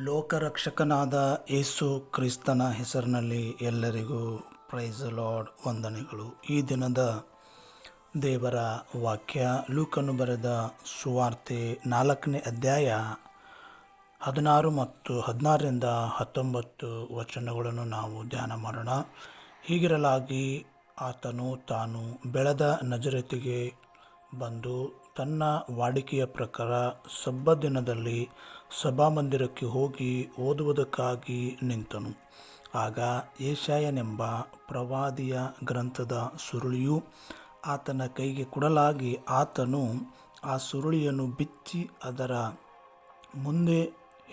ಲೋಕರಕ್ಷಕನಾದ ಯೇಸು ಕ್ರಿಸ್ತನ ಹೆಸರಿನಲ್ಲಿ ಎಲ್ಲರಿಗೂ ಪ್ರೈಸ್ ಲಾರ್ಡ್ ವಂದನೆಗಳು. ಈ ದಿನದ ದೇವರ ವಾಕ್ಯ ಲೂಕನು ಬರೆದ ಸುವಾರ್ತೆ 4ನೇ ಅಧ್ಯಾಯ 16 ಮತ್ತು 16ರಿಂದ 19 ವಚನಗಳನ್ನು ನಾವು ಧ್ಯಾನ ಮಾಡೋಣ. ಹೀಗಿರಲಾಗಿ ಆತನು ತಾನು ಬೆಳೆದ ನಜರೇತಿಗೆ ಬಂದು ತನ್ನ ವಾಡಿಕೆಯ ಪ್ರಕಾರ ಸಬ್ಬತ್ ದಿನದಲ್ಲಿ ಸಭಾಮಂದಿರಕ್ಕೆ ಹೋಗಿ ಓದುವುದಕ್ಕಾಗಿ ನಿಂತನು. ಆಗ ಯೆಶಾಯನೆಂಬ ಪ್ರವಾದಿಯ ಗ್ರಂಥದ ಸುರುಳಿಯು ಆತನ ಕೈಗೆ ಕೊಡಲಾಗಿ ಆತನು ಆ ಸುರುಳಿಯನ್ನು ಬಿಚ್ಚಿ ಅದರ ಮುಂದೆ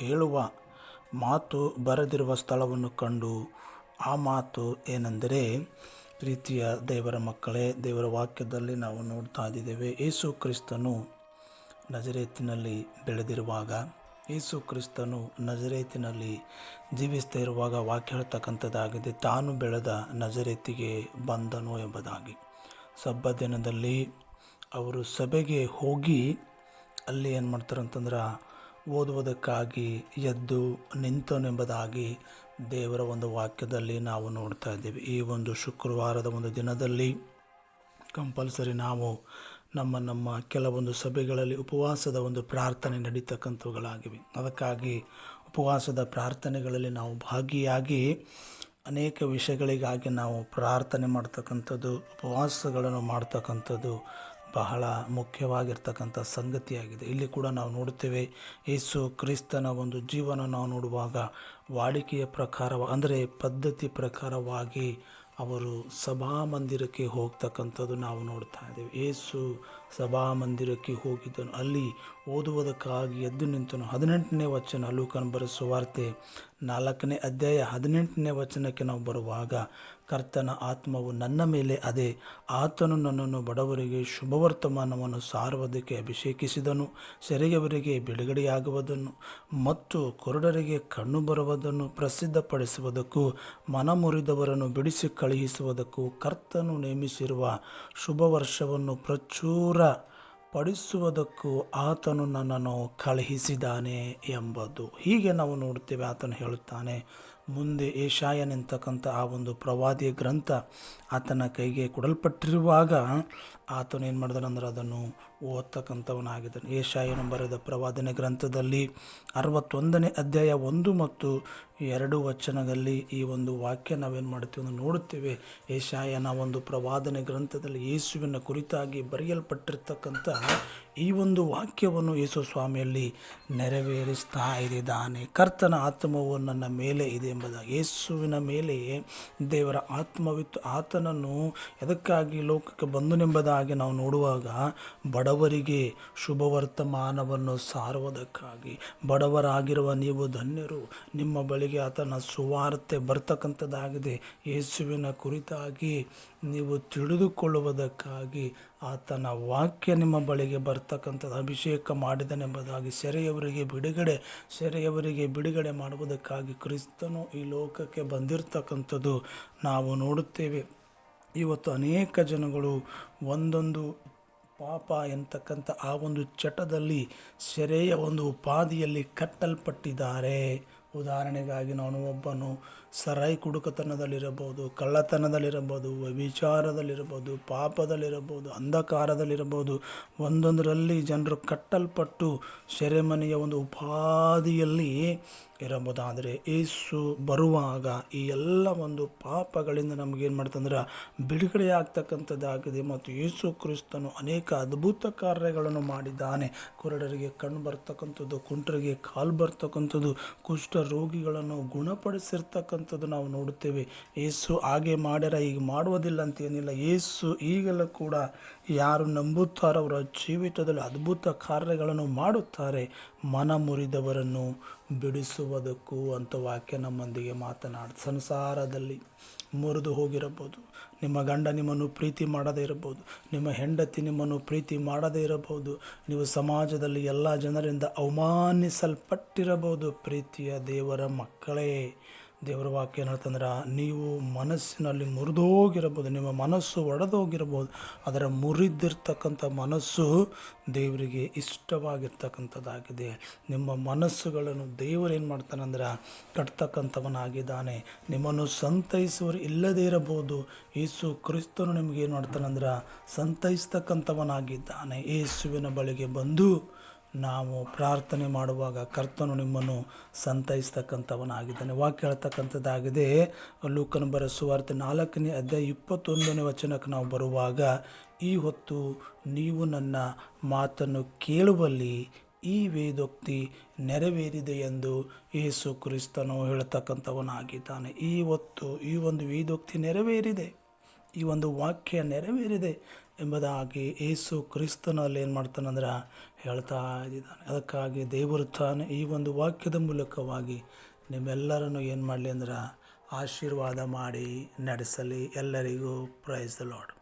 ಹೇಳುವ ಮಾತು ಬರೆದಿರುವ ಸ್ಥಳವನ್ನು ಕಂಡು ಆ ಮಾತು ಏನೆಂದರೆ, ಪ್ರೀತಿಯ ದೇವರ ಮಕ್ಕಳೇ, ದೇವರ ವಾಕ್ಯದಲ್ಲಿ ನಾವು ನೋಡ್ತಾ ಇದ್ದೇವೆ, ಯೇಸು ಕ್ರಿಸ್ತನು ನಜರೇತಿನಲ್ಲಿ ಬೆಳೆದಿರುವಾಗ, ಯೇಸು ಕ್ರಿಸ್ತನು ನಜರೇತಿನಲ್ಲಿ ಜೀವಿಸ್ತಾ ಇರುವಾಗ ವಾಕ್ಯ ಹೇಳ್ತಕ್ಕಂಥದ್ದಾಗಿದೆ, ತಾನು ಬೆಳೆದ ನಜರೇತಿಗೆ ಬಂದನು ಎಂಬುದಾಗಿ. ಸಬ್ಬತ್ ದಿನದಲ್ಲಿ ಅವರು ಸಭೆಗೆ ಹೋಗಿ ಅಲ್ಲಿ ಏನು ಮಾಡ್ತಾರೆ ಅಂತಂದ್ರೆ ಓದುವುದಕ್ಕಾಗಿ ಎದ್ದು ನಿಂತನು ಎಂಬುದಾಗಿ ದೇವರ ಒಂದು ವಾಕ್ಯದಲ್ಲಿ ನಾವು ನೋಡ್ತಾ ಇದ್ದೇವೆ. ಈ ಒಂದು ಶುಕ್ರವಾರದ ಒಂದು ದಿನದಲ್ಲಿ ಕಂಪಲ್ಸರಿ ನಾವು ನಮ್ಮ ಕೆಲವೊಂದು ಸಭೆಗಳಲ್ಲಿ ಉಪವಾಸದ ಒಂದು ಪ್ರಾರ್ಥನೆ ನಡೀತಕ್ಕಂಥವುಗಳಾಗಿವೆ. ಅದಕ್ಕಾಗಿ ಉಪವಾಸದ ಪ್ರಾರ್ಥನೆಗಳಲ್ಲಿ ನಾವು ಭಾಗಿಯಾಗಿ ಅನೇಕ ವಿಷಯಗಳಿಗಾಗಿ ನಾವು ಪ್ರಾರ್ಥನೆ ಮಾಡ್ತಕ್ಕಂಥದ್ದು, ಉಪವಾಸಗಳನ್ನು ಮಾಡ್ತಕ್ಕಂಥದ್ದು ಬಹಳ ಮುಖ್ಯವಾಗಿರ್ತಕ್ಕಂಥ ಸಂಗತಿಯಾಗಿದೆ. ಇಲ್ಲಿ ಕೂಡ ನಾವು ನೋಡುತ್ತೇವೆ, ಯೇಸು ಕ್ರಿಸ್ತನ ಒಂದು ಜೀವನ ನಾವು ನೋಡುವಾಗ ವಾಡಿಕೆಯ ಪ್ರಕಾರ ಅಂದರೆ ಪದ್ಧತಿ ಪ್ರಕಾರವಾಗಿ ಅವರು ಸಭಾಮಂದಿರಕ್ಕೆ ಹೋಗ್ತಕ್ಕಂಥದ್ದು ನಾವು ನೋಡ್ತಾ ಇದ್ದೇವೆ. ಯೇಸು ಸಭಾಮಂದಿರಕ್ಕೆ ಹೋಗಿದ್ದನು, ಅಲ್ಲಿ ಓದುವುದಕ್ಕಾಗಿ ಎದ್ದು ನಿಂತನು. 18ನೇ ವಚನ ಲೂಕನ ಬರೆದ ಸುವಾರ್ತೆ 4ನೇ ಅಧ್ಯಾಯ 18ನೇ ವಚನಕ್ಕೆ ನಾವು ಬರುವಾಗ, ಕರ್ತನ ಆತ್ಮವು ನನ್ನ ಮೇಲೆ ಅದೇ, ಆತನು ನನ್ನನ್ನು ಬಡವರಿಗೆ ಶುಭವರ್ತಮಾನವನ್ನು ಸಾರುವುದಕ್ಕೆ ಅಭಿಷೇಕಿಸಿದನು, ಸೆರೆಯವರಿಗೆ ಬಿಡುಗಡೆಯಾಗುವುದನ್ನು ಮತ್ತು ಕುರುಡರಿಗೆ ಕಣ್ಣು ಬರುವುದನ್ನು ಪ್ರಸಿದ್ಧಪಡಿಸುವುದಕ್ಕೂ, ಮನಮುರಿದವರನ್ನು ಬಿಡಿಸಿ ಕಳುಹಿಸುವುದಕ್ಕೂ ಕರ್ತನು ನೇಮಿಸಿರುವ ಶುಭವರ್ಷವನ್ನು ಪ್ರಚುರ ಪಡಿಸುವುದಕ್ಕೂ ಆತನು ನನ್ನನ್ನು ಕಳುಹಿಸಿದ್ದಾನೆ ಎಂಬುದು. ಹೀಗೆ ನಾವು ನೋಡ್ತೇವೆ. ಆತನು ಹೇಳುತ್ತಾನೆ, ಮುಂದೆ ಯೆಶಾಯನೆಂತಕ್ಕಂಥ ಆ ಒಂದು ಪ್ರವಾದಿಯ ಗ್ರಂಥ ಆತನ ಕೈಗೆ ಕೊಡಲ್ಪಟ್ಟಿರುವಾಗ ಆತನು ಏನು ಮಾಡಿದನಂದ್ರೆ ಅದನ್ನು ಓದ್ತಕ್ಕಂಥವನಾಗಿದ್ದನು. ಯೆಶಾಯನು ಬರೆದ ಪ್ರವಾದನೆ ಗ್ರಂಥದಲ್ಲಿ 61ನೇ ಅಧ್ಯಾಯ 1 ಮತ್ತು 2 ವಚನದಲ್ಲಿ ಈ ಒಂದು ವಾಕ್ಯ ನಾವೇನು ಮಾಡ್ತೀವಿ ಅಂತ ನೋಡುತ್ತೇವೆ. ಯೆಶಾಯನ ಒಂದು ಪ್ರವಾದನೆ ಗ್ರಂಥದಲ್ಲಿ ಯೇಸುವಿನ ಕುರಿತಾಗಿ ಬರೆಯಲ್ಪಟ್ಟಿರ್ತಕ್ಕಂಥ ಈ ಒಂದು ವಾಕ್ಯವನ್ನು ಯೇಸು ಸ್ವಾಮಿಯಲ್ಲಿ ನೆರವೇರಿಸ್ತಾ ಇದ್ದಾನೆ. ಕರ್ತನ ಆತ್ಮವು ನನ್ನ ಮೇಲೆ ಇದೆ ಎಂಬುದಾಗಿ. ಯೇಸುವಿನ ಮೇಲೆ ದೇವರ ಆತ್ಮವಿತ್ತು. ಆತನನ್ನು ಎದಕ್ಕಾಗಿ ಲೋಕಕ್ಕೆ ಬಂದನೆಂಬುದಾಗಿ ನಾವು ನೋಡುವಾಗ ಬಡವರಿಗೆ ಶುಭವರ್ತಮಾನವನ್ನು ಸಾರುವುದಕ್ಕಾಗಿ. ಬಡವರಾಗಿರುವ ನೀವು ಧನ್ಯರು, ನಿಮ್ಮ ಬಳಿಗೆ ಆತನ ಸುವಾರ್ತೆ ಬರ್ತಕ್ಕಂಥದ್ದಾಗಿದೆ. ಯೇಸುವಿನ ಕುರಿತಾಗಿ ನೀವು ತಿಳಿದುಕೊಳ್ಳುವುದಕ್ಕಾಗಿ ಆತನ ವಾಕ್ಯ ನಿಮ್ಮ ಬಳಿಗೆ ಬರ್ತಕ್ಕಂಥದ್ದು. ಅಭಿಷೇಕ ಮಾಡಿದನೆಂಬುದಾಗಿ ಸೆರೆಯವರಿಗೆ ಬಿಡುಗಡೆ ಮಾಡುವುದಕ್ಕಾಗಿ ಕ್ರಿಸ್ತನು ಈ ಲೋಕಕ್ಕೆ ಬಂದಿರತಕ್ಕಂಥದ್ದು ನಾವು ನೋಡುತ್ತೇವೆ. ಇವತ್ತು ಅನೇಕ ಜನಗಳು ಒಂದೊಂದು ಪಾಪ ಎಂತಕ್ಕಂಥ ಆ ಒಂದು ಚಟದಲ್ಲಿ ಸೆರೆಯ ಒಂದು ಉಪಾಧಿಯಲ್ಲಿ ಕಟ್ಟಲ್ಪಟ್ಟಿದ್ದಾರೆ. ಉದಾಹರಣೆಗಾಗಿ ನಾನು ಒಬ್ಬನು ಸರಾಯಿ ಕುಡುಕತನದಲ್ಲಿರಬಹುದು, ಕಳ್ಳತನದಲ್ಲಿರಬಹುದು, ವ್ಯಭಿಚಾರದಲ್ಲಿರಬಹುದು, ಪಾಪದಲ್ಲಿರಬಹುದು, ಅಂಧಕಾರದಲ್ಲಿರಬಹುದು, ಒಂದೊಂದರಲ್ಲಿ ಜನರು ಕಟ್ಟಲ್ಪಟ್ಟು ಸೆರೆಮನೆಯ ಒಂದು ಉಪಾಧಿಯಲ್ಲಿ ಇರಬಹುದಾದರೆ ಯೇಸು ಬರುವಾಗ ಈ ಎಲ್ಲ ಒಂದು ಪಾಪಗಳಿಂದ ನಮಗೇನು ಮಾಡ್ತಂದ್ರೆ ಬಿಡುಗಡೆ ಆಗ್ತಕ್ಕಂಥದ್ದಾಗಿದೆ. ಮತ್ತು ಯೇಸು ಕ್ರಿಸ್ತನು ಅನೇಕ ಅದ್ಭುತ ಕಾರ್ಯಗಳನ್ನು ಮಾಡಿದ್ದಾನೆ. ಕುರುಡರಿಗೆ ಕಣ್ಣು ಬರ್ತಕ್ಕಂಥದ್ದು, ಕುಂಟರಿಗೆ ಕಾಲು ಬರ್ತಕ್ಕಂಥದ್ದು, ಕುಷ್ಠ ರೋಗಿಗಳನ್ನು ಗುಣಪಡಿಸಿರ್ತಕ್ಕಂಥದ್ದು ನಾವು ನೋಡುತ್ತೇವೆ. ಯೇಸು ಹಾಗೆ ಮಾಡ್ಯಾರ, ಈಗ ಮಾಡುವುದಿಲ್ಲ ಅಂತೇನಿಲ್ಲ. ಯೇಸು ಈಗಲೂ ಕೂಡ ಯಾರು ನಂಬುತ್ತಾರೋ ಅವರ ಜೀವಿತದಲ್ಲಿ ಅದ್ಭುತ ಕಾರ್ಯಗಳನ್ನು ಮಾಡುತ್ತಾರೆ. ಮನ ಮುರಿದವರನ್ನು ಬಿಡಿಸುವುದಕ್ಕೂ ಅಂತ ವಾಕ್ಯ ನಮ್ಮೊಂದಿಗೆ ಸಂಸಾರದಲ್ಲಿ ಮುರಿದು ಹೋಗಿರಬಹುದು, ನಿಮ್ಮ ಗಂಡ ನಿಮ್ಮನ್ನು ಪ್ರೀತಿ ಮಾಡದೇ ಇರಬಹುದು, ನಿಮ್ಮ ಹೆಂಡತಿ ನಿಮ್ಮನ್ನು ಪ್ರೀತಿ ಮಾಡದೇ ಇರಬಹುದು, ನೀವು ಸಮಾಜದಲ್ಲಿ ಎಲ್ಲ ಜನರಿಂದ ಅವಮಾನಿಸಲ್ಪಟ್ಟಿರಬಹುದು. ಪ್ರೀತಿಯ ದೇವರ ಮಕ್ಕಳೇ, ದೇವರ ವಾಕ್ಯ ಏನಂತಂದ್ರೆ, ನೀವು ಮನಸ್ಸಿನಲ್ಲಿ ಮುರಿದೋಗಿರಬಹುದು, ನಿಮ್ಮ ಮನಸ್ಸು ಒಡೆದೋಗಿರ್ಬೋದು, ಅದರ ಮುರಿದಿರ್ತಕ್ಕಂಥ ಮನಸ್ಸು ದೇವರಿಗೆ ಇಷ್ಟವಾಗಿರ್ತಕ್ಕಂಥದ್ದಾಗಿದೆ. ನಿಮ್ಮ ಮನಸ್ಸುಗಳನ್ನು ದೇವರು ಏನು ಮಾಡ್ತಾನಂದ್ರೆ ಕಟ್ತಕ್ಕಂಥವನಾಗಿದ್ದಾನೆ. ನಿಮ್ಮನ್ನು ಸಂತೈಸುವರು ಇಲ್ಲದೇ ಇರಬಹುದು, ಯೇಸು ಕ್ರಿಸ್ತನು ನಿಮಗೆ ಏನು ಮಾಡ್ತಾನಂದ್ರೆ ಸಂತೈಸ್ತಕ್ಕಂಥವನಾಗಿದ್ದಾನೆ. ಯೇಸುವಿನ ಬಳಿಗೆ ಬಂದು ನಾವು ಪ್ರಾರ್ಥನೆ ಮಾಡುವಾಗ ಕರ್ತನು ನಿಮ್ಮನ್ನು ಸಂತೈಸ್ತಕ್ಕಂಥವನಾಗಿದ್ದಾನೆ. ವಾಕ್ಯ ಹೇಳ್ತಕ್ಕಂಥದ್ದಾಗಿದೆ. ಲೂಕನ ಬರೆದ ಸುವಾರ್ತೆ 4ನೇ ಅಧ್ಯಾಯ 21ನೇ ವಚನಕ್ಕೆ ನಾವು ಬರುವಾಗ, ಈ ಹೊತ್ತು ನೀವು ನನ್ನ ಮಾತನ್ನು ಕೇಳುವಲ್ಲಿ ಈ ವೇದೋಕ್ತಿ ನೆರವೇರಿದೆ ಎಂದು ಯೇಸು ಕ್ರಿಸ್ತನು ಹೇಳ್ತಕ್ಕಂಥವನಾಗಿದ್ದಾನೆ. ಈ ಹೊತ್ತು ಈ ಒಂದು ವೇದೋಕ್ತಿ ನೆರವೇರಿದೆ, ಈ ಒಂದು ವಾಕ್ಯ ನೆರವೇರಿದೆ ಎಂಬುದಾಗಿ ಯೇಸು ಕ್ರಿಸ್ತನಲ್ಲಿ ಏನು ಮಾಡ್ತಾನಂದ್ರೆ ಹೇಳ್ತಾ ಇದ್ದಾನೆ. ಅದಕ್ಕಾಗಿ ದೇವರು ತಾನೇ ಈ ಒಂದು ವಾಕ್ಯದ ಮೂಲಕವಾಗಿ ನಿಮ್ಮೆಲ್ಲರನ್ನು ಏನು ಮಾಡಲಿ ಅಂದ್ರೆ ಆಶೀರ್ವಾದ ಮಾಡಿ ನಡೆಸಲಿ. ಎಲ್ಲರಿಗೂ ಪ್ರೈಸ್ ದ ಲಾರ್ಡ್.